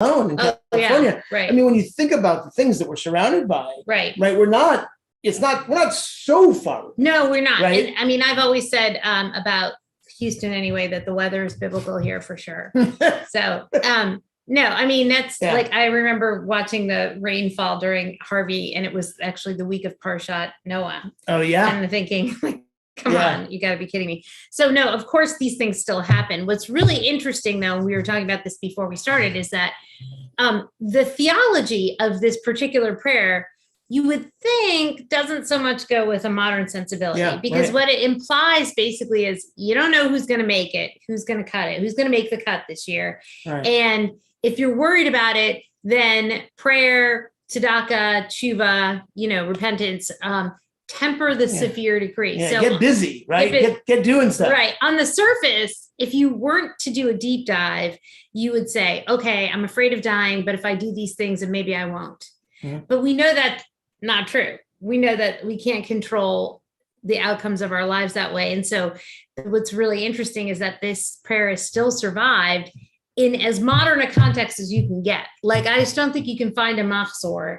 in California. Yeah, right. I mean, when you think about the things that we're surrounded by, right, we're not so far. No, we're not. Right? And I mean, I've always said about Houston anyway, that the weather is biblical here for sure. So, no, I mean, that's like, I remember watching the rainfall during Harvey, and it was actually the week of Parshat Noah. Oh, yeah. And thinking, like, come on, you got to be kidding me. So, no, of course, these things still happen. What's really interesting, though, and we were talking about this before we started, is that the theology of this particular prayer, you would think, doesn't so much go with a modern sensibility, because what it implies basically is you don't know who's going to make it, who's going to cut it, who's going to make the cut this year. Right. And if you're worried about it, then prayer, tzedakah, tshuva, repentance, temper the severe decree. So get busy, right? Get doing stuff. Right. On the surface, if you weren't to do a deep dive, you would say, okay, I'm afraid of dying, but if I do these things, then maybe I won't. Mm-hmm. But we know that's not true. We know that we can't control the outcomes of our lives that way. And so what's really interesting is that this prayer has still survived in as modern a context as you can get. Like, I just don't think you can find a machzor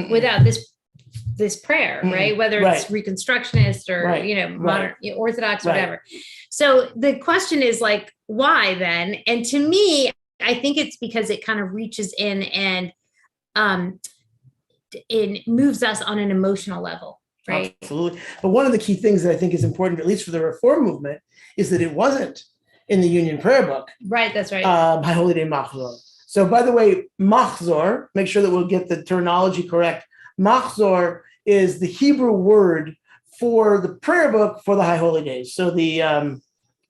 without this prayer, right? Whether it's Reconstructionist or, modern, Orthodox, whatever. So the question is, like, why then? And to me, I think it's because it kind of reaches in and it moves us on an emotional level, right? Absolutely. But one of the key things that I think is important, at least for the Reform movement, is that it wasn't in the Union Prayer Book. Right, that's right. High Holy Day Machzor. So, by the way, Machzor, make sure that we'll get the terminology correct. Machzor is the Hebrew word for the prayer book for the High Holy Days. So the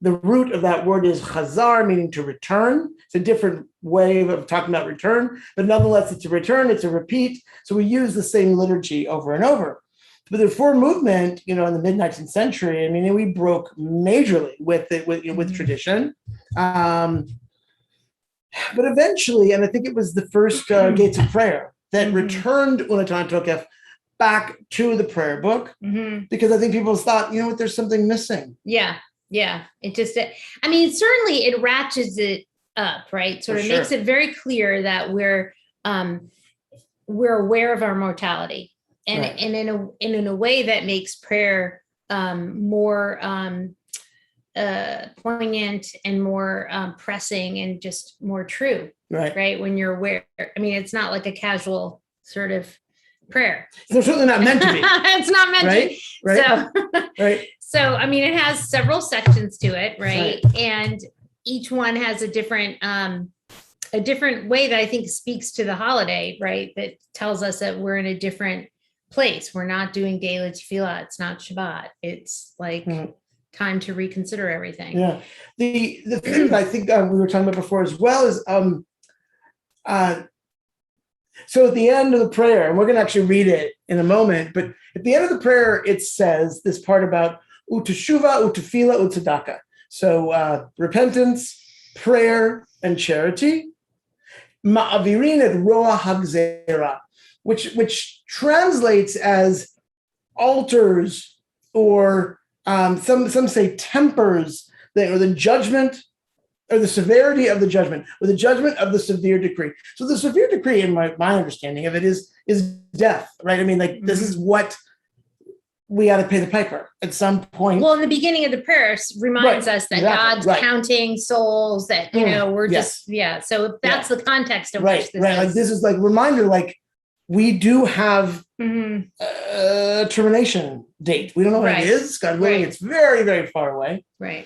root of that word is chazar, meaning to return. It's a different way of talking about return, but nonetheless, it's a return, it's a repeat. So we use the same liturgy over and over. But the Reform movement, in the mid-19th century, I mean, we broke majorly with tradition. But eventually, and I think it was the first Gates of Prayer that returned Unatan Tokef back to the prayer book, because I think people thought, there's something missing. Yeah. It just, certainly it ratchets it up, right? Sort of makes it very clear that we're aware of our mortality, and in a way that makes prayer more poignant and more pressing and just more true, right? When you're aware. I mean, it's not like a casual sort of prayer. It's certainly not meant to be. It's not meant to be. Right. So, it has several sections to it, right? And each one has a different way that I think speaks to the holiday, right? That tells us that we're in a different place. We're not doing daily tefillah. It's not Shabbat. It's like time to reconsider everything. Yeah. The thing that I think we were talking about before as well is so at the end of the prayer, and we're going to actually read it in a moment, but at the end of the prayer, it says this part about uteshuva, utefila, utzedakah. So repentance, prayer, and charity. Ma'avirin et roa hagzera, which translates as altars, or some say tempers, or the judgment, or the severity of the judgment, or the judgment of the severe decree. So the severe decree, in my understanding of it, is death, right? I mean, like, this is what we got to pay the piper at some point. Well, in the beginning of the prayer reminds us that God's counting souls, that, we're just, so that's the context of which this is. Like, this is like reminder, like, we do have a termination date. We don't know when it is. God willing, it's very, very far away. Right.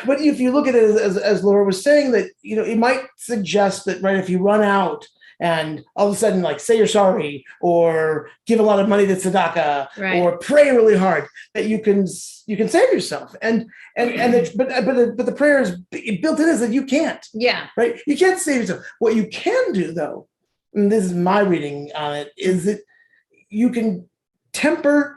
But if you look at it as Laura was saying, that, it might suggest that, right, if you run out and all of a sudden, like, say you're sorry, or give a lot of money to tzedakah, or pray really hard, that you can save yourself. But the prayer is built in is that you can't. Yeah. Right. You can't save yourself. What you can do, though, and this is my reading on it, is that you can temper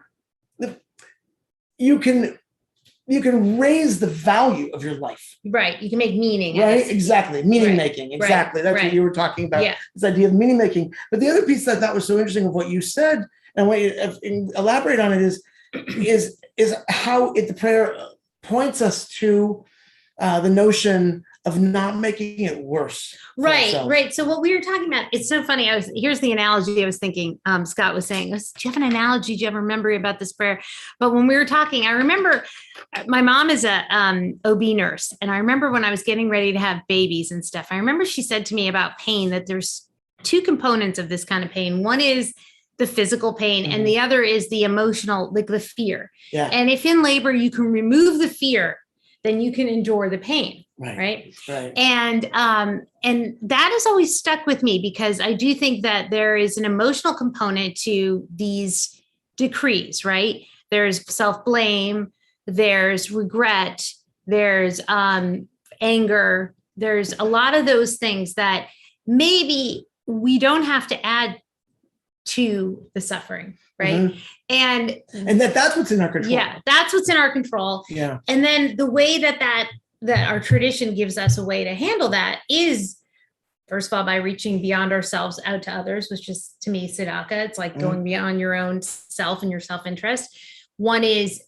you can raise the value of your life. Right. You can make meaning. Right. Exactly. Meaning making. Exactly. That's what you were talking about. Yeah. This idea of meaning making. But the other piece that I thought was so interesting of what you said, and what you elaborate on it, is how the prayer points us to the notion of not making it worse. Right. So what we were talking about, it's so funny. Here's the analogy I was thinking. Scott was saying, do you have an analogy? Do you have a memory about this prayer? But when we were talking, I remember my mom is a OB nurse. And I remember when I was getting ready to have babies and stuff, I remember she said to me about pain, that there's two components of this kind of pain. One is the physical pain, and the other is the emotional, like the fear. Yeah. And if in labor you can remove the fear, then you can endure the pain. Right. And that has always stuck with me, because I do think that there is an emotional component to these decrees, right? There's self-blame, there's regret, there's anger, there's a lot of those things that maybe we don't have to add to the suffering, right? And that's what's in our control. Yeah, that's what's in our control. Yeah. And then the way that our tradition gives us a way to handle that is, first of all, by reaching beyond ourselves out to others, which is, to me, tzedakah. It's like going beyond your own self and your self-interest. One is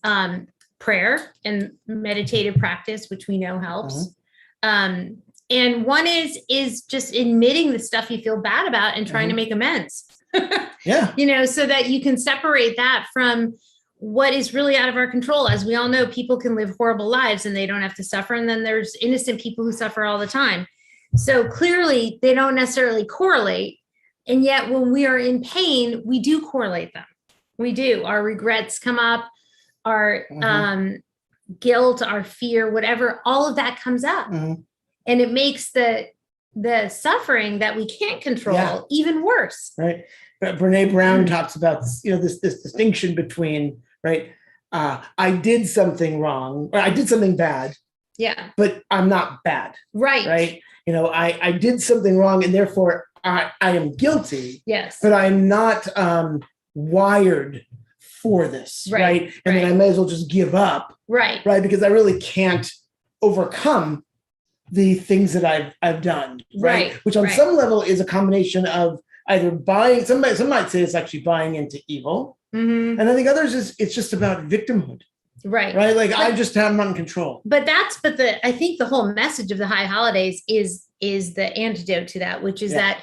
prayer and meditative practice, which we know helps. And one is just admitting the stuff you feel bad about and trying to make amends. Yeah. So that you can separate that from what is really out of our control. As we all know, people can live horrible lives and they don't have to suffer. And then there's innocent people who suffer all the time. So clearly they don't necessarily correlate. And yet when we are in pain, we do correlate them. We do. Our regrets come up, our guilt, our fear, whatever, all of that comes up. And it makes the suffering that we can't control even worse. Right. But Brene Brown talks about this distinction between, right, I did something wrong, or I did something bad. Yeah. But I'm not bad. Right. Right. I did something wrong, and therefore I am guilty. Yes. But I'm not wired for this. Right. And then I may as well just give up. Right. Right. Because I really can't overcome the things that I've done. Right. Which on some level is a combination of either buying, some might say it's actually buying into evil. And I think others it's just about victimhood. Right. Like, I'm not in control. But I think the whole message of the high holidays is the antidote to that, which is that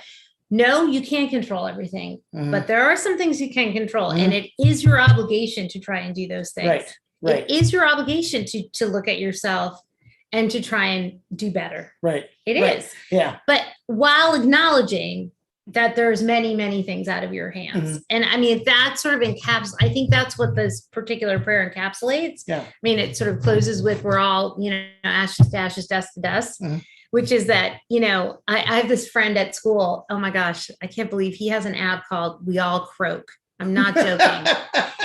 no, you can't control everything, but there are some things you can control, and it is your obligation to try and do those things. Right. It is your obligation to look at yourself and to try and do better. Right. It is. Yeah. But while acknowledging that there's many, many things out of your hands. And I mean, that sort of I think that's what this particular prayer encapsulates. Yeah. I mean, it sort of closes with, we're all, ashes to ashes, dust to dust, which is that, I have this friend at school. Oh my gosh, I can't believe he has an app called We All Croak. I'm not joking.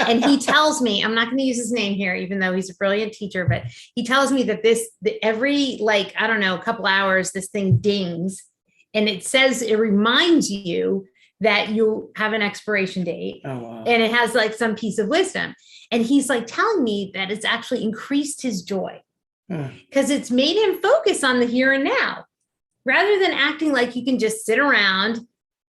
And he tells me, I'm not going to use his name here, even though he's a brilliant teacher, but he tells me that every, a couple hours, this thing dings. And it reminds you that you have an expiration date. Oh, wow. And it has some piece of wisdom. And he's telling me that it's actually increased his joy because it's made him focus on the here and now rather than acting like you can just sit around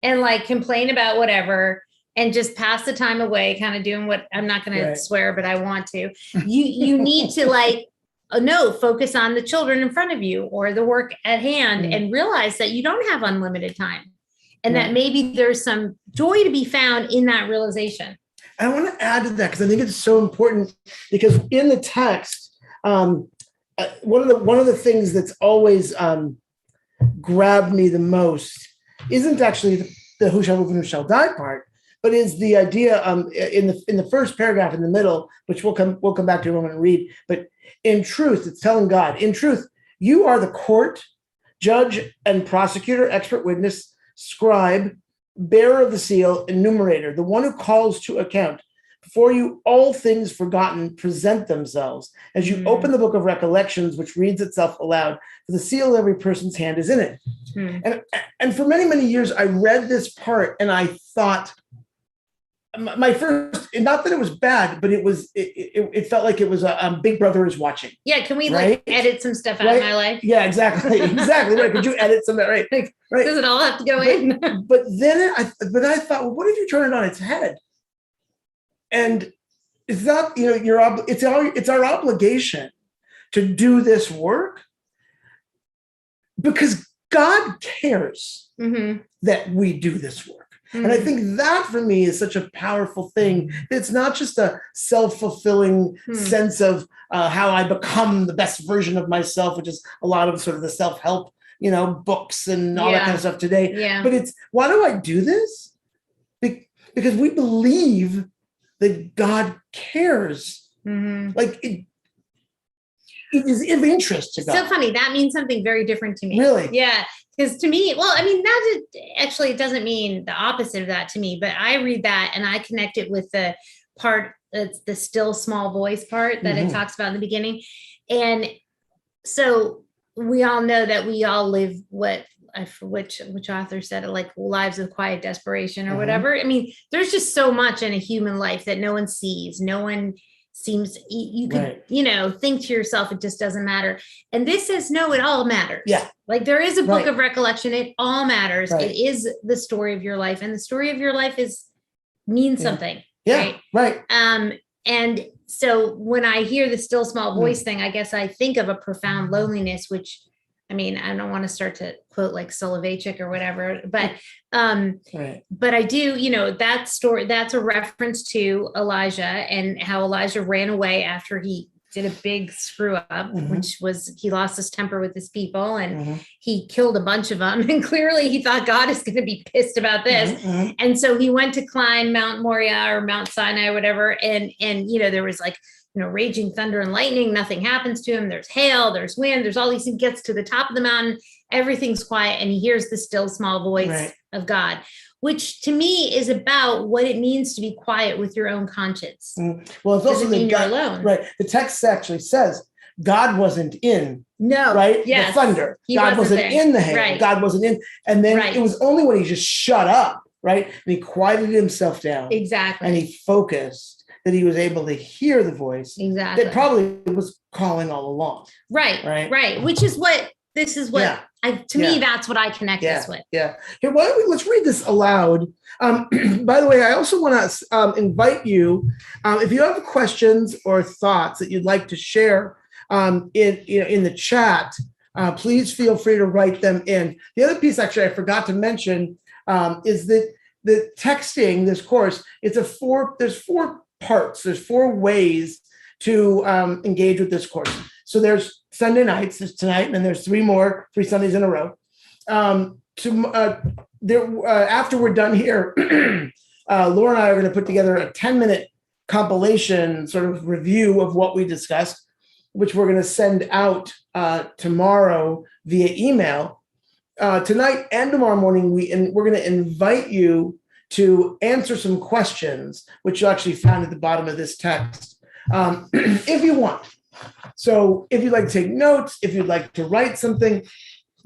and complain about whatever and just pass the time away, kind of doing what I'm not going to swear, but I want to. You need to focus on the children in front of you or the work at hand and realize that you don't have unlimited time and that maybe there's some joy to be found in that realization. I want to add to that because I think it's so important because in the text, one of the things that's always grabbed me the most isn't actually the who shall live and who shall die part, but is the idea in the first paragraph in the middle, which we'll come back to when we read. But in truth, it's telling God, in truth, you are the court, judge and prosecutor, expert witness, scribe, bearer of the seal, enumerator, the one who calls to account. Before you, all things forgotten present themselves as you open the book of recollections, which reads itself aloud. For the seal of every person's hand is in it. And for many, many years, I read this part and I thought, my first, not that it was bad, but it felt like it was a Big Brother is watching. Yeah, can we edit some stuff out of my life? Yeah, exactly right. Could you edit some of that? Right. Does it all have to go in? But then I thought, well, what if you turn it on its head? And it's not, it's our obligation to do this work. because God cares Mm-hmm. that we do this work. Mm-hmm. And I think that for me is such a powerful thing. It's not just a self-fulfilling sense of how I become the best version of myself, which is a lot of sort of the self-help, books and all that kind of stuff today. Yeah. But it's, why do I do this? Because we believe that God cares. Mm-hmm. Like it is of interest to God. So funny. That means something very different to me. Really? Yeah. Because to me, well, I mean, it doesn't mean the opposite of that to me, but I read that and I connect it with the part that's the still small voice part that it talks about in the beginning. And so we all know that we all live which author said it, like lives of quiet desperation or whatever. I mean, there's just so much in a human life that no one sees. No one seems, you could, think to yourself, it just doesn't matter. And this says, no, it all matters. Yeah. Like there is a book of recollection. It all matters. Right. It is the story of your life, and the story of your life means something. Yeah. Right. And so when I hear the still small voice thing, I guess I think of a profound loneliness, which, I mean, I don't want to start to quote like Soloveitchik or whatever, but but I do, that story, that's a reference to Elijah and how Elijah ran away after he did a big screw up, which was he lost his temper with his people and he killed a bunch of them. And clearly he thought God is going to be pissed about this. And so he went to climb Mount Moriah or Mount Sinai or whatever. And there was like, raging thunder and lightning, nothing happens to him. There's hail, there's wind, there's all these things. Gets to the top of the mountain, everything's quiet, and he hears the still small voice of God, which to me is about what it means to be quiet with your own conscience. Well, it's also mean you're alone. Right. The text actually says God wasn't in. No. Right? Yes. The thunder. God wasn't in the hail. Right. God wasn't in. And then it was only when he just shut up, right? And he quieted himself down. Exactly. And he focused that he was able to hear the voice that probably was calling all along. Right. Which is what this is what to me, that's what I connect this with. Yeah. Here, let's read this aloud. By the way, I also want to invite you, if you have questions or thoughts that you'd like to share in the chat, please feel free to write them in. The other piece, actually, I forgot to mention is that the texting this course, there's four parts. There's 4 ways to engage with this course. So there's Sunday nights, there's tonight, and then there's 3 Sundays in a row. After we're done here, Laura and I are going to put together a 10-minute compilation sort of review of what we discussed, which we're going to send out tomorrow via email. Tonight and tomorrow morning, we're going to invite you to answer some questions, which you actually found at the bottom of this text, if you want. So if you'd like to take notes, if you'd like to write something,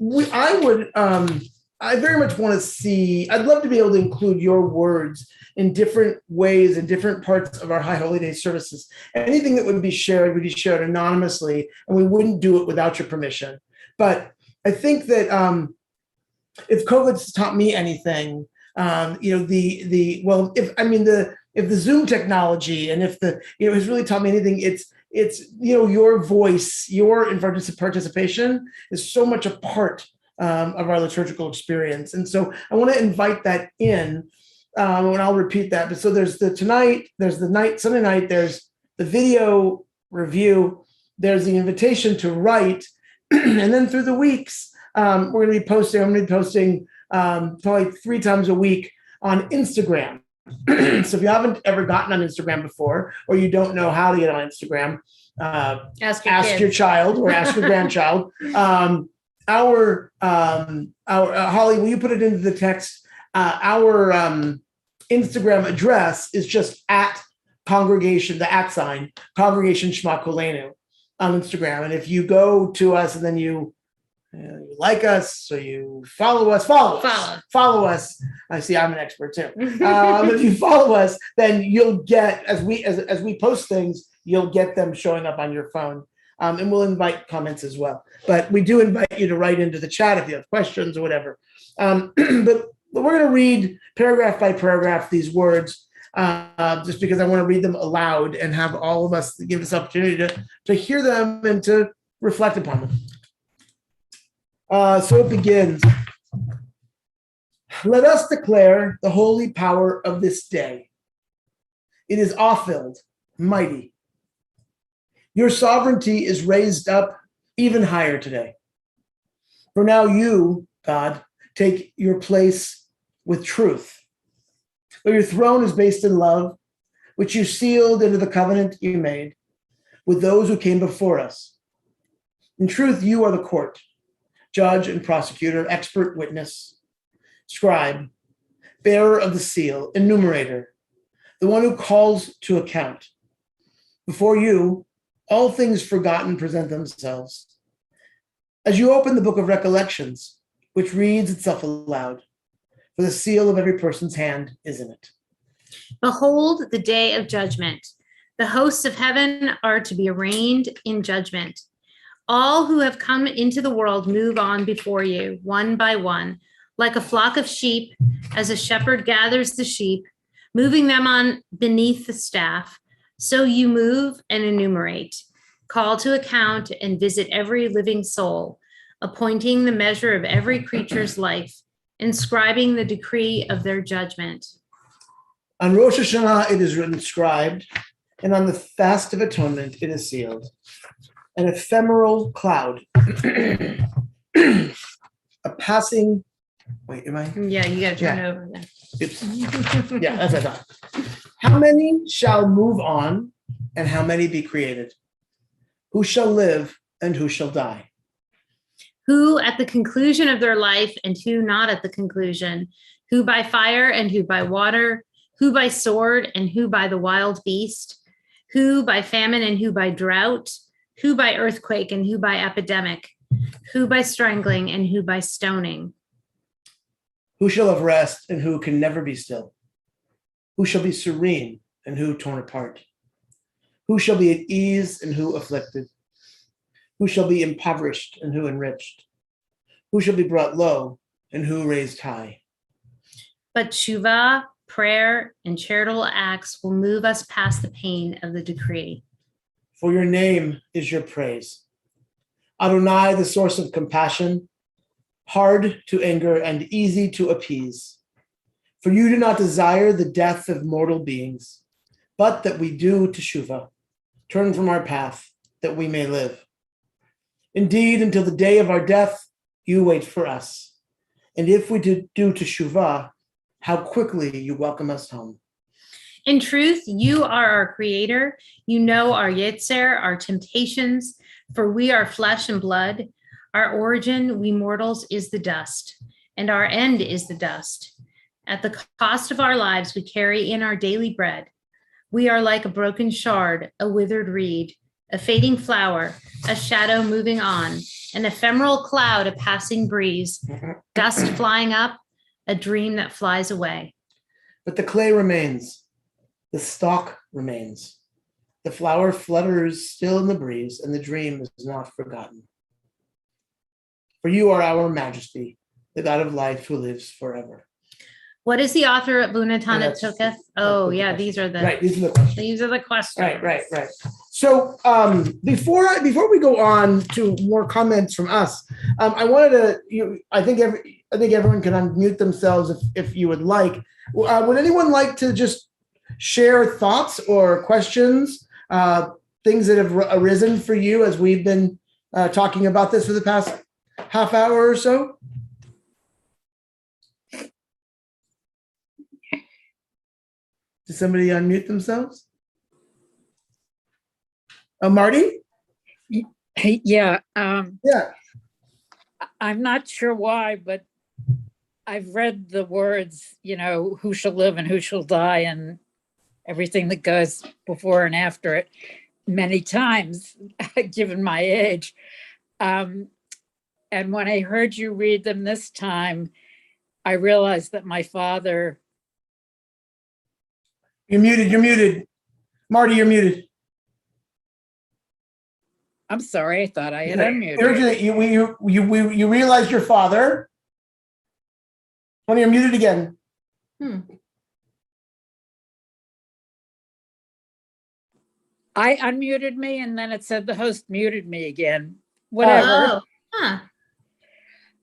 I very much want to see, I'd love to be able to include your words in different ways in different parts of our High Holy Day services. Anything that would be shared anonymously, and we wouldn't do it without your permission. But I think that if COVID's taught me anything, if the Zoom technology and if has really taught me anything, it's your voice, your participation is so much a part of our liturgical experience. And so I want to invite that in, and I'll repeat that. But so there's Sunday night, there's the video review, there's the invitation to write, and then through the weeks, I'm going to be posting probably 3 times a week on Instagram. So if you haven't ever gotten on Instagram before, or you don't know how to get on Instagram, ask your child or ask your grandchild. Holly, will you put it into the text? Our Instagram address is just at congregation, the @ congregation Shma Koleinu on Instagram. And if you go to us and then you like us, so you follow us. I see I'm an expert too. If you follow us, then you'll get, as we post things, you'll get them showing up on your phone. And we'll invite comments as well. But we do invite you to write into the chat if you have questions or whatever. But we're going to read paragraph by paragraph these words, just because I want to read them aloud and have all of us give us opportunity to hear them and to reflect upon them. So it begins. Let us declare the holy power of this day. It is awe-filled, mighty. Your sovereignty is raised up even higher today. For now you, God, take your place with truth. For your throne is based in love, which you sealed into the covenant you made with those who came before us. In truth, you are the court, judge and prosecutor, expert witness, scribe, bearer of the seal, enumerator, the one who calls to account. Before you, all things forgotten present themselves. As you open the book of recollections, which reads itself aloud, for the seal of every person's hand is in it. Behold the day of judgment. The hosts of heaven are to be arraigned in judgment. All who have come into the world move on before you, one by one, like a flock of sheep, as a shepherd gathers the sheep, moving them on beneath the staff. So you move and enumerate, call to account and visit every living soul, appointing the measure of every creature's life, inscribing the decree of their judgment. On Rosh Hashanah it is inscribed, and on the Fast of Atonement it is sealed. An ephemeral cloud, a passing, wait, am I? Yeah, you gotta turn it over then. Oops. Yeah, that's what I thought. How many shall move on, and how many be created? Who shall live, and who shall die? Who at the conclusion of their life, and who not at the conclusion? Who by fire, and who by water? Who by sword, and who by the wild beast? Who by famine, and who by drought? Who by earthquake, and who by epidemic? Who by strangling, and who by stoning? Who shall have rest, and who can never be still? Who shall be serene, and who torn apart? Who shall be at ease, and who afflicted? Who shall be impoverished, and who enriched? Who shall be brought low, and who raised high? But tshuva, prayer, and charitable acts will move us past the pain of the decree. For your name is your praise. Adonai, the source of compassion, hard to anger and easy to appease. For you do not desire the death of mortal beings, but that we do teshuvah, turn from our path, that we may live. Indeed, until the day of our death, you wait for us. And if we do teshuvah, how quickly you welcome us home. In truth, you are our creator. You know our yetzer, our temptations, for we are flesh and blood. Our origin, we mortals, is the dust, and our end is the dust. At the cost of our lives, we carry in our daily bread. We are like a broken shard, a withered reed, a fading flower, a shadow moving on, an ephemeral cloud, a passing breeze, dust flying up, a dream that flies away. But the clay remains. The stalk remains. The flower flutters still in the breeze, and the dream is not forgotten. For you are our majesty, the God of life who lives forever. What is the author of Bunatana Yeah, Tuketh? Oh, yeah, these are the right. These are the questions. These are the questions. Right. So before we go on to more comments from us, I wanted to. I think everyone can unmute themselves if you would like. Would anyone like to just share thoughts or questions, things that have arisen for you as we've been talking about this for the past half hour or so? Did somebody unmute themselves? Marty? Yeah. Yeah. I'm not sure why, but I've read the words, who shall live and who shall die and everything that goes before and after it many times, given my age. And when I heard you read them this time, I realized that my father. You're muted. Marty, you're muted. I'm sorry, I thought I had unmuted. You realized your father. When you're muted again. I unmuted me and then it said the host muted me again. Whatever. Oh, huh.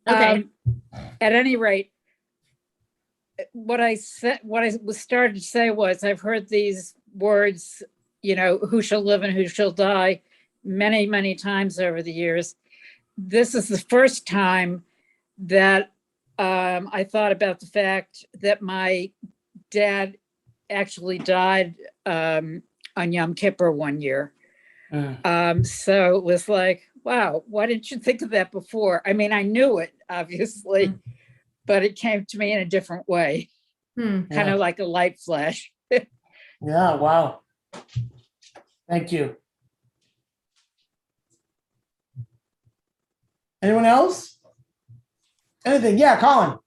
Okay. At any rate, what I started to say was I've heard these words, who shall live and who shall die, many, many times over the years. This is the first time that I thought about the fact that my dad actually died on Yom Kippur one year. So it was like, wow, why didn't you think of that before? I mean, I knew it, obviously, but it came to me in a different way, kind of like a light flash. Yeah, wow. Thank you. Anyone else? Anything? Yeah, Colin.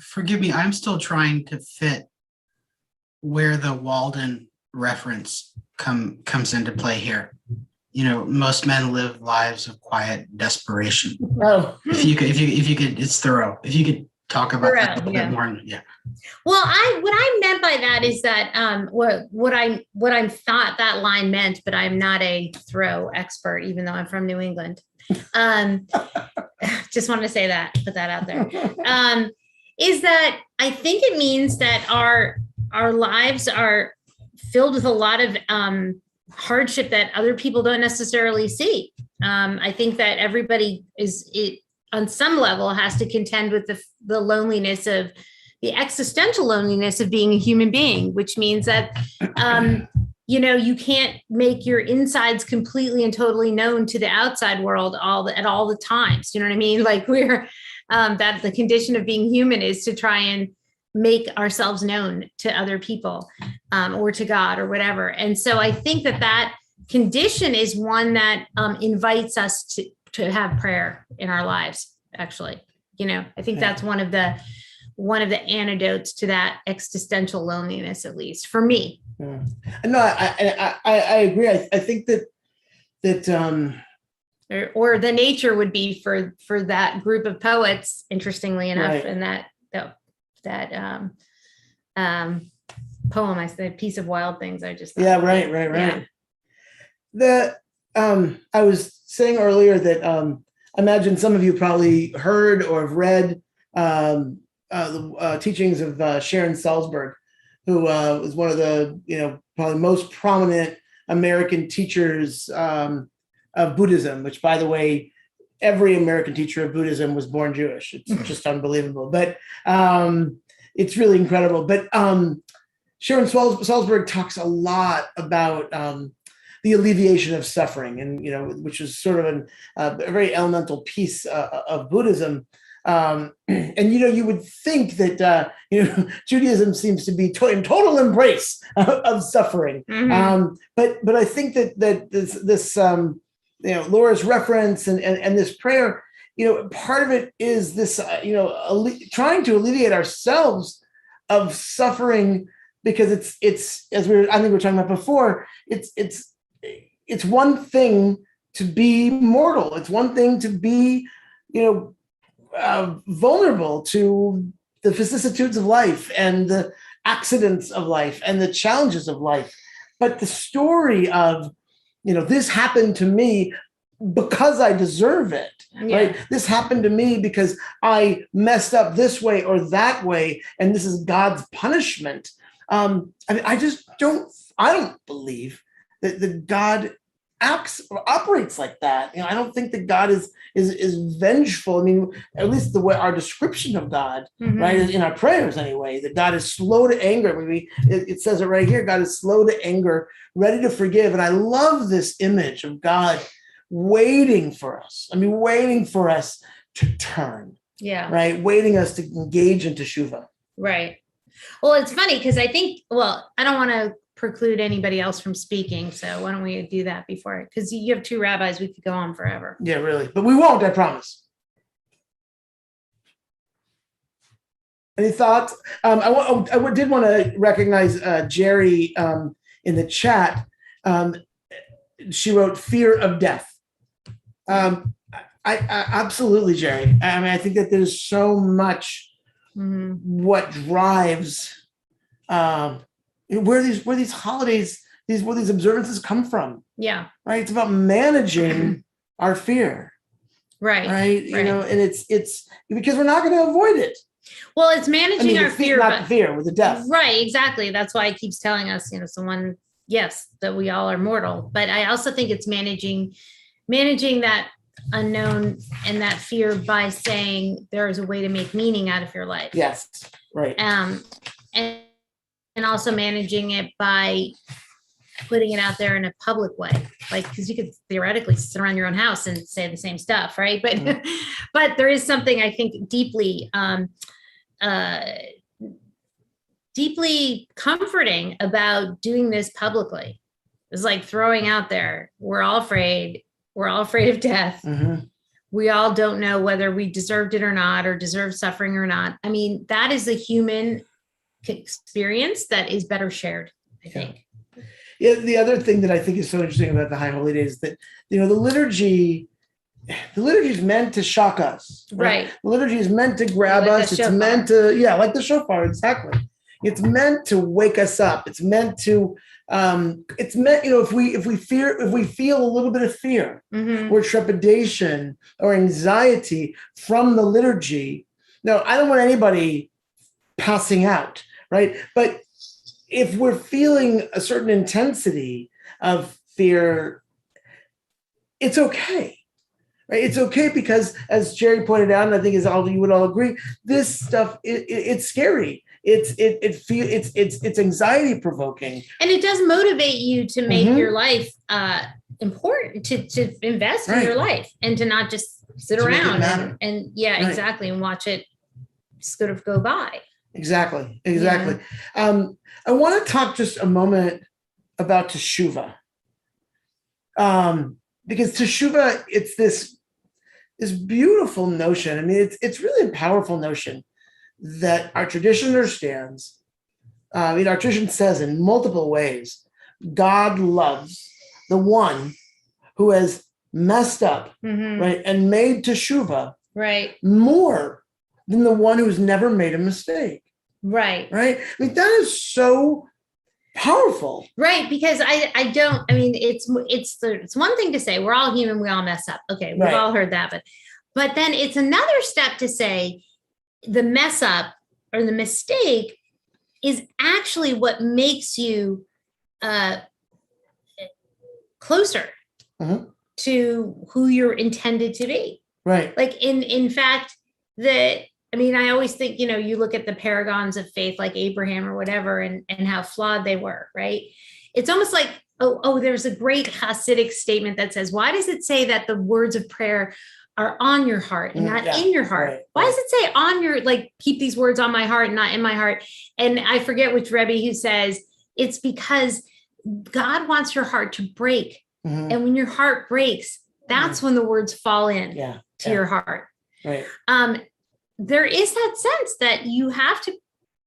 Forgive me, I'm still trying to fit where the Walden reference comes into play here. Most men live lives of quiet desperation. Oh, If you could, it's thorough. If you could talk about that a little bit more. Yeah. Well, what I meant by that is that what I thought that line meant, but I'm not a throw expert, even though I'm from New England. Just wanted to say that, put that out there. Is that I think it means that our lives are filled with a lot of hardship that other people don't necessarily see. I think that everybody on some level has to contend with the loneliness of the existential loneliness of being a human being, which means that you can't make your insides completely and totally known to the outside world at all the times. You know what I mean? Like that the condition of being human is to try and make ourselves known to other people or to God or whatever. And so I think that condition is one that invites us to have prayer in our lives. Actually, I think that's one of the antidotes to that existential loneliness, at least for me. Yeah. No, I agree. I think that or the nature would be for that group of poets, interestingly enough, right. and that poem, I said, Piece of Wild Things. I just yeah, right. Yeah. I was saying earlier that I imagine some of you probably heard or have read the teachings of Sharon Salzberg, who was one of the probably most prominent American teachers of Buddhism, which, by the way, every American teacher of Buddhism was born Jewish. It's just unbelievable, but it's really incredible. But Sharon Salzberg talks a lot about the alleviation of suffering, and which is sort of a very elemental piece of Buddhism. And you would think that Judaism seems to be in total embrace of suffering. Mm-hmm. But I think that this Laura's reference and this prayer, part of it is this trying to alleviate ourselves of suffering, because it's I think we were talking about before, it's one thing to be mortal. It's one thing to be vulnerable to the vicissitudes of life and the accidents of life and the challenges of life. But the story of, this happened to me because I deserve it, right? This happened to me because I messed up this way or that way, and this is God's punishment. I don't believe that God operates like that. I don't think that God is vengeful. I mean, at least the way our description of God, right, in our prayers anyway, that God is slow to anger. It says it right here. God is slow to anger, ready to forgive. And I love this image of God waiting for us. Waiting for us to turn. Yeah. Right. Waiting us to engage in teshuvah. Right. Well, it's funny because I think, I don't want to preclude anybody else from speaking. So why don't we do that before? Because you have two rabbis, we could go on forever. Yeah, really. But we won't, I promise. Any thoughts? I did want to recognize Jerry in the chat. She wrote fear of death. I absolutely, Jerry. I think that there's so much what drives where these holidays, where these observances come from. Yeah. Right. It's about managing our fear. right? You know, and it's because we're not going to avoid it. Well, it's managing our fear, not the fear with the death. Right, exactly. That's why it keeps telling us, you know, yes, that we all are mortal. But I also think it's managing that unknown and that fear by saying there is a way to make meaning out of your life. Yes, right. And also managing it by putting it out there in a public way, like, because you could theoretically sit around your own house and say the same stuff, right? But but there is something I think deeply comforting about doing this publicly. It's like throwing out there, we're all afraid of death. We all don't know whether we deserved it or not, or deserve suffering or not. I mean, that is a human experience that is better shared, I think. Yeah, the other thing that I think is so interesting about the High Holy Days is that, you know, the liturgy is meant to shock us. Right. The liturgy is meant to grab Like us. It's meant to, like the shofar, exactly. It's meant to wake us up. It's meant to, you know, if we feel a little bit of fear or trepidation or anxiety from the liturgy. No, I don't want anybody passing out, right? But if we're feeling a certain intensity of fear, it's okay, right? It's okay because, as Jerry pointed out, and I think you would all agree, this stuff it's scary. It's anxiety provoking, and it does motivate you to make your life important, to invest in your life, and to not just sit around and exactly, and watch it sort of go by. Exactly. I want to talk just a moment about teshuvah, because teshuvah, it's this beautiful notion. I mean, it's really a powerful notion that our tradition understands. Our tradition says in multiple ways, God loves the one who has messed up, right, and made teshuvah, right, more than the one who's never made a mistake. Right. I mean, that is so powerful. Right. Because it's one thing to say we're all human, we all mess up. Okay. We've all heard that. But then it's another step to say the mess up or the mistake is actually what makes you closer to who you're intended to be. Right. Like in fact, I always think, you know, you look at the paragons of faith like Abraham or whatever, and how flawed they were, right? It's almost like, there's a great Hasidic statement that says, why does it say that the words of prayer are on your heart and not in your heart? Right. Why does it say on your, like, keep these words on my heart and not in my heart? And I forget which Rebbe who says, it's because God wants your heart to break. And when your heart breaks, that's when the words fall in to your heart. Right. There is that sense that you have to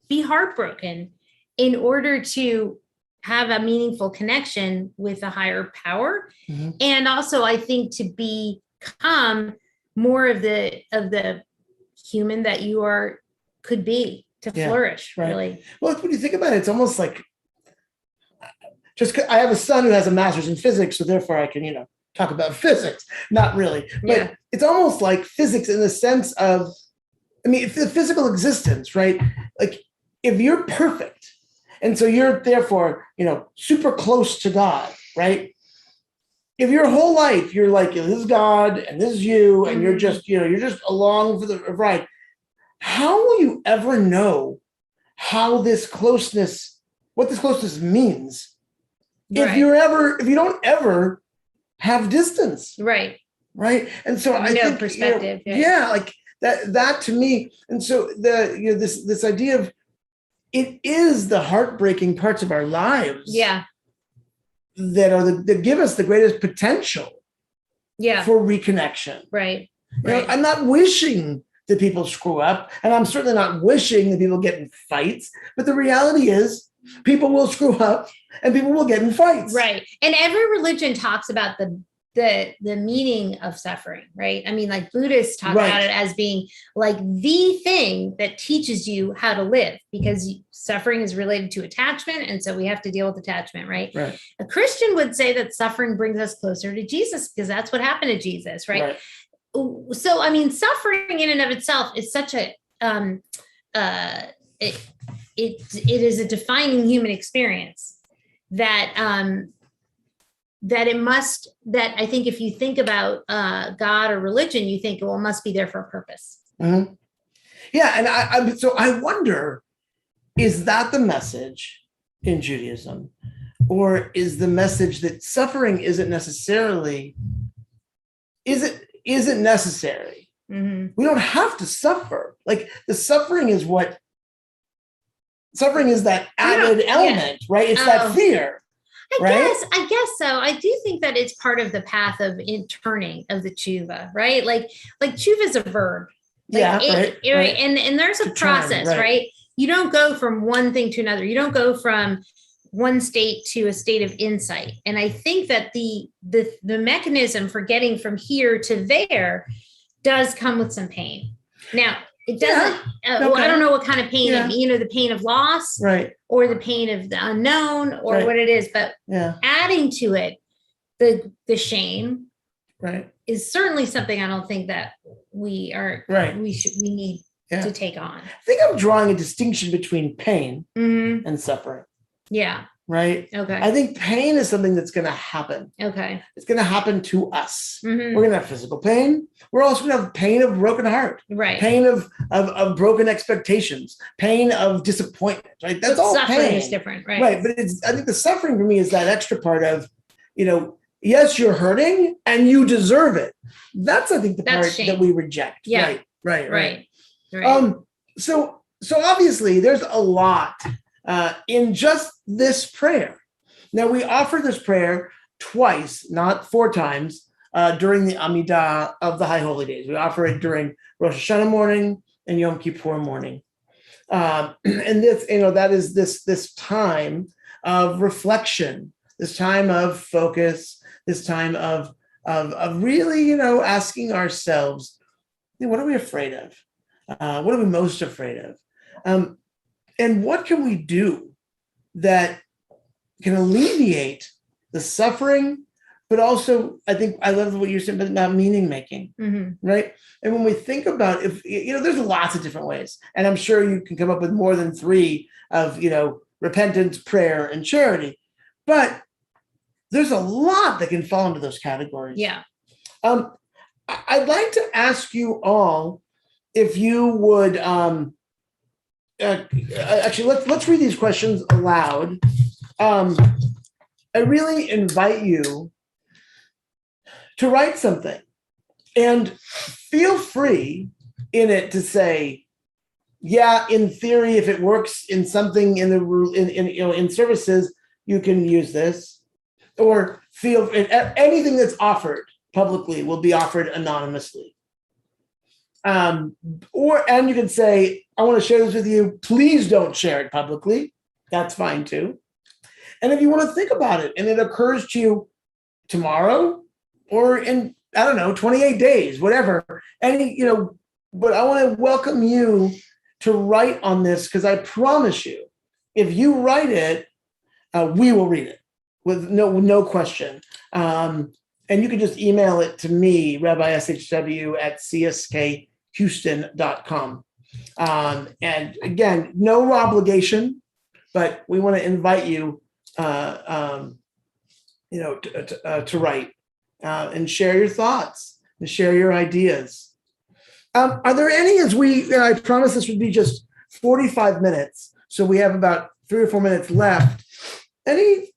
be heartbroken in order to have a meaningful connection with a higher power. And also, I think, to become more of the human that you could be, to flourish, really. Well, when you think about it, it's almost like, I have a son who has a master's in physics, so therefore I can, talk about physics. Not really. But it's almost like physics in the sense of, if the physical existence, right? Like, if you're perfect, and so you're therefore, super close to God, right? If your whole life you're like, this is God and this is you, and you're just, you're just along for the ride, how will you ever know what this closeness means? If you don't ever have distance, right? And so I think perspective, like that to me, and so this idea of it is the heartbreaking parts of our lives, that give us the greatest potential, for reconnection, right? I'm not wishing that people screw up, and I'm certainly not wishing that people get in fights, but the reality is people will screw up and people will get in fights. Right. And every religion talks about the meaning of suffering, right? Like Buddhists talk about it as being like the thing that teaches you how to live, because suffering is related to attachment. And so we have to deal with attachment, right? A Christian would say that suffering brings us closer to Jesus, because that's what happened to Jesus, right? so I mean, suffering in and of itself is such a it is a defining human experience that that I think if you think about God or religion, you think, well, it must be there for a purpose. Mm-hmm. Yeah, and so I wonder, is that the message in Judaism, or is the message that suffering isn't necessary? Mm-hmm. We don't have to suffer. Like the suffering is that added element, right? It's that fear. I guess so. I do think that it's part of the path of turning of the tshuva, right? Like tshuva is a verb. Right. And there's a process, right? You don't go from one thing to another. You don't go from one state to a state of insight. And I think that the mechanism for getting from here to there does come with some pain. Now, it doesn't, I don't know what kind of pain, the pain of loss, right, or the pain of the unknown, or what it is, but adding to it the shame, right, is certainly something I don't think that we need to take on. I think I'm drawing a distinction between pain and suffering. Yeah. Right. Okay. I think pain is something that's going to happen. Okay. It's going to happen to us. We're going to have physical pain. We're also going to have pain of broken heart. Right. Pain of broken expectations. Pain of disappointment. Right. That's all suffering pain. Is different. Right. Right. But I think the suffering for me is that extra part of, yes, you're hurting and you deserve it. That's I think the part shame. that we reject. Yeah. Right. So obviously there's a lot in just this prayer. Now we offer this prayer twice, not 4 times, during the Amidah of the High Holy Days. We offer it during Rosh Hashanah morning and Yom Kippur morning. And this, that is this time of reflection, this time of focus, this time of really, asking ourselves, what are we afraid of? What are we most afraid of? And what can we do that can alleviate the suffering, but also, I think I love what you're saying about meaning making, right? And when we think about there's lots of different ways, and I'm sure you can come up with more than 3 of, repentance, prayer, and charity, but there's a lot that can fall into those categories. Yeah. I'd like to ask you all if you would, actually, let's read these questions aloud. I really invite you to write something, and feel free in it to say, yeah, in theory, if it works in something in services, you can use this, or anything that's offered publicly will be offered anonymously. And you can say, I want to share this with you. Please don't share it publicly. That's fine too. And if you want to think about it and it occurs to you tomorrow or in, 28 days, whatever, but I want to welcome you to write on this, because I promise you, if you write it, we will read it with no question. And you can just email it to me, Rabbi SHW at cskhouston.com. And again, no obligation, but we want to invite you, to write and share your thoughts and share your ideas. Are there any, I promise this would be just 45 minutes, so we have about 3 or 4 minutes left. Any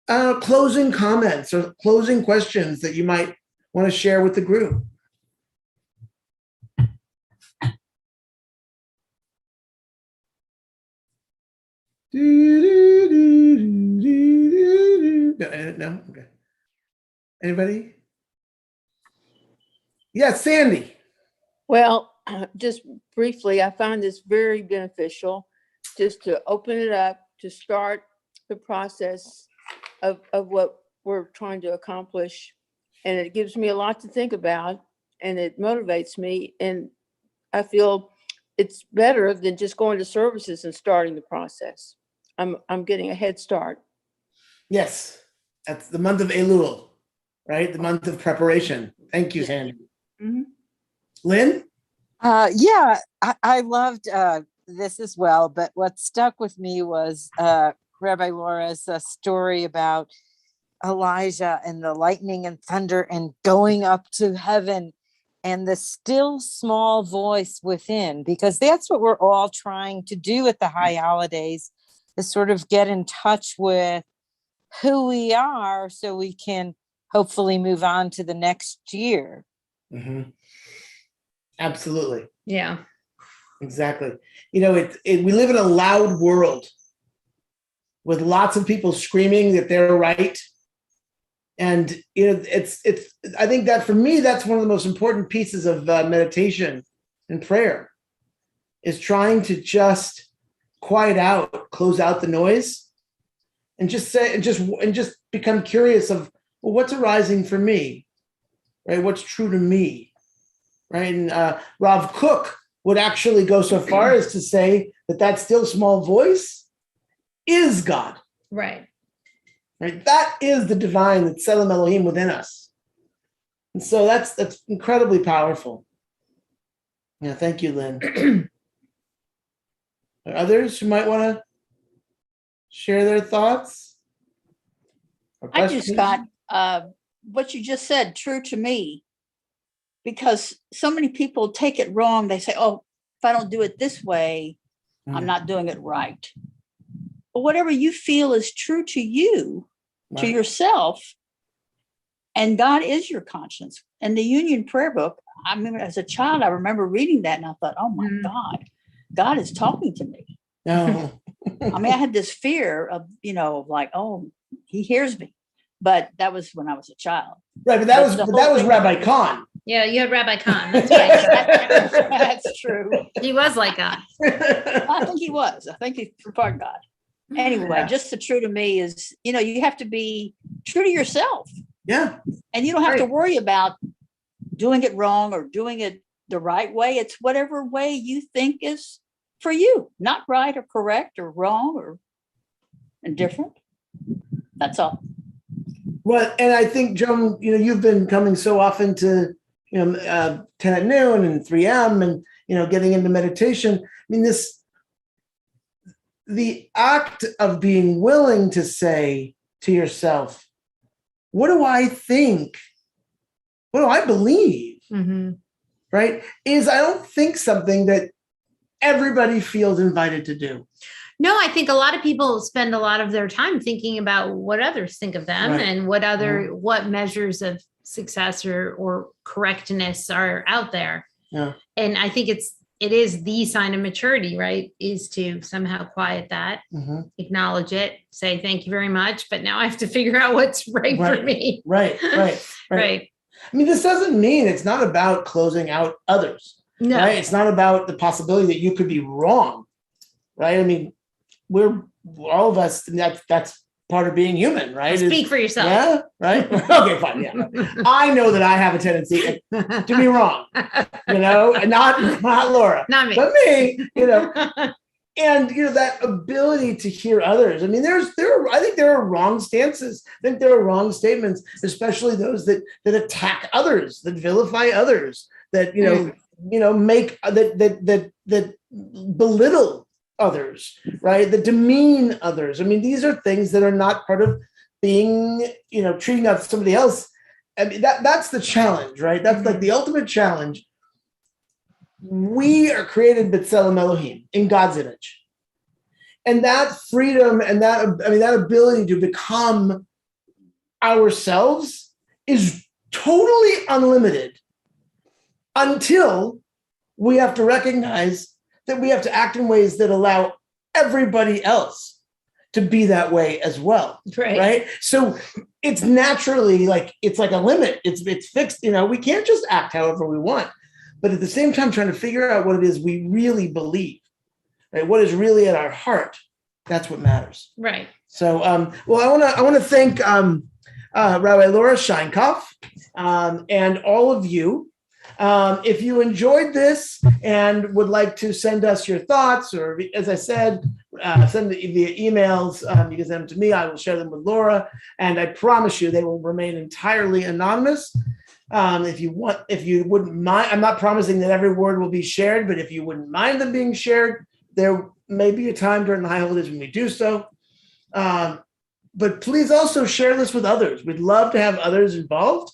closing comments or closing questions that you might want to share with the group? No? Okay. Anybody? Yes, Sandy. Well, just briefly, I find this very beneficial just to open it up, to start the process of what we're trying to accomplish. And it gives me a lot to think about, and it motivates me. And I feel it's better than just going to services and starting the process. I'm getting a head start. Yes, that's the month of Elul, right? The month of preparation. Thank you, Sandy. Lynn? Yeah, I loved this as well. But what stuck with me was Rabbi Laura's story about Elijah and the lightning and thunder and going up to heaven and the still small voice within, because that's what we're all trying to do at the high holidays, is sort of get in touch with who we are so we can hopefully move on to the next year. Mm-hmm. Absolutely. Yeah. Exactly. We live in a loud world with lots of people screaming that they're right. And I think that for me, that's one of the most important pieces of meditation and prayer, is trying to just quiet out, close out the noise, and just become curious of, well, what's arising for me, right? What's true to me, right? And Rav Kook would actually go so far as to say that still small voice is God. Right. Right? That is the divine, that Tselem Elohim within us. And so that's incredibly powerful. Yeah, thank you, Lynn. Are there others who might want to share their thoughts? I just got what you just said true to me, because so many people take it wrong. They say, oh, if I don't do it this way, I'm not doing it right. But whatever you feel is true to you, to yourself, and God is your conscience. And the Union Prayer Book, I mean, as a child, I remember reading that and I thought, oh my God, God is talking to me. No. I mean, I had this fear of, like, oh, he hears me. But that was when I was a child. Right, but that was Rabbi Khan. Yeah, you had Rabbi Khan. That's right. That's true. He was like God. I think he was. I think he's part God. Anyway, just the true to me is, you have to be true to yourself. Yeah. And you don't have to worry about doing it wrong or doing it the right way. It's whatever way you think is for you, not right or correct or wrong or indifferent. That's all. Well, and I think, Joan, you've been coming so often to, 10 at noon and 3M and, getting into meditation. I mean, the act of being willing to say to yourself, what do I think? What do I believe? Mm-hmm. Right? Is I don't think something that everybody feels invited to do. No, I think a lot of people spend a lot of their time thinking about what others think of them and what measures of success or correctness are out there. Yeah. And I think it is the sign of maturity, right? Is to somehow quiet that, acknowledge it, say thank you very much, but now I have to figure out what's right for me. Right. Right. I mean, this doesn't mean it's not about closing out others. No. Right? It's not about the possibility that you could be wrong. Right? I mean, we're all of us, and that's part of being human, right? Speak for yourself. Yeah, right. Okay, fine. Yeah, I know that I have a tendency to be wrong, and not Laura, Not me, but me, and that ability to hear others. I mean, I think there are wrong stances. I think there are wrong statements, especially those that attack others, that vilify others, that make that belittle others, right? That demean others. I mean, these are things that are not part of being, treating out somebody else. I mean, that's the challenge, right? That's like the ultimate challenge. We are created b'tselem Elohim, in God's image. And that freedom and that ability to become ourselves is totally unlimited until we have to recognize that we have to act in ways that allow everybody else to be that way as well. Right? So it's naturally it's like a limit. It's fixed. We can't just act however we want, but at the same time, trying to figure out what it is we really believe, right? What is really at our heart. That's what matters. Right. So, I want to thank Rabbi Laura Sheinkopf and all of you. If you enjoyed this and would like to send us your thoughts, or as I said, send it via emails, you can send them to me. I will share them with Laura, and I promise you they will remain entirely anonymous. If you wouldn't mind, I'm not promising that every word will be shared, but if you wouldn't mind them being shared, there may be a time during the high holidays when we do so. But please also share this with others. We'd love to have others involved,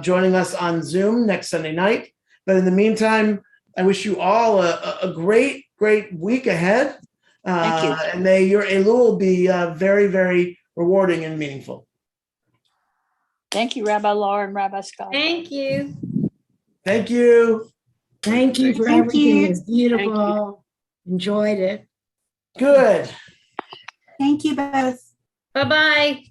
joining us on Zoom next Sunday night. But in the meantime, I wish you all a great, great week ahead. Thank you. And may your Elul be very, very rewarding and meaningful. Thank you, Rabbi Laura and Rabbi Scott. Thank you. Thank you. Thank you for Thank everything. you. It's beautiful. Enjoyed it. Good. Thank you both. Bye-bye.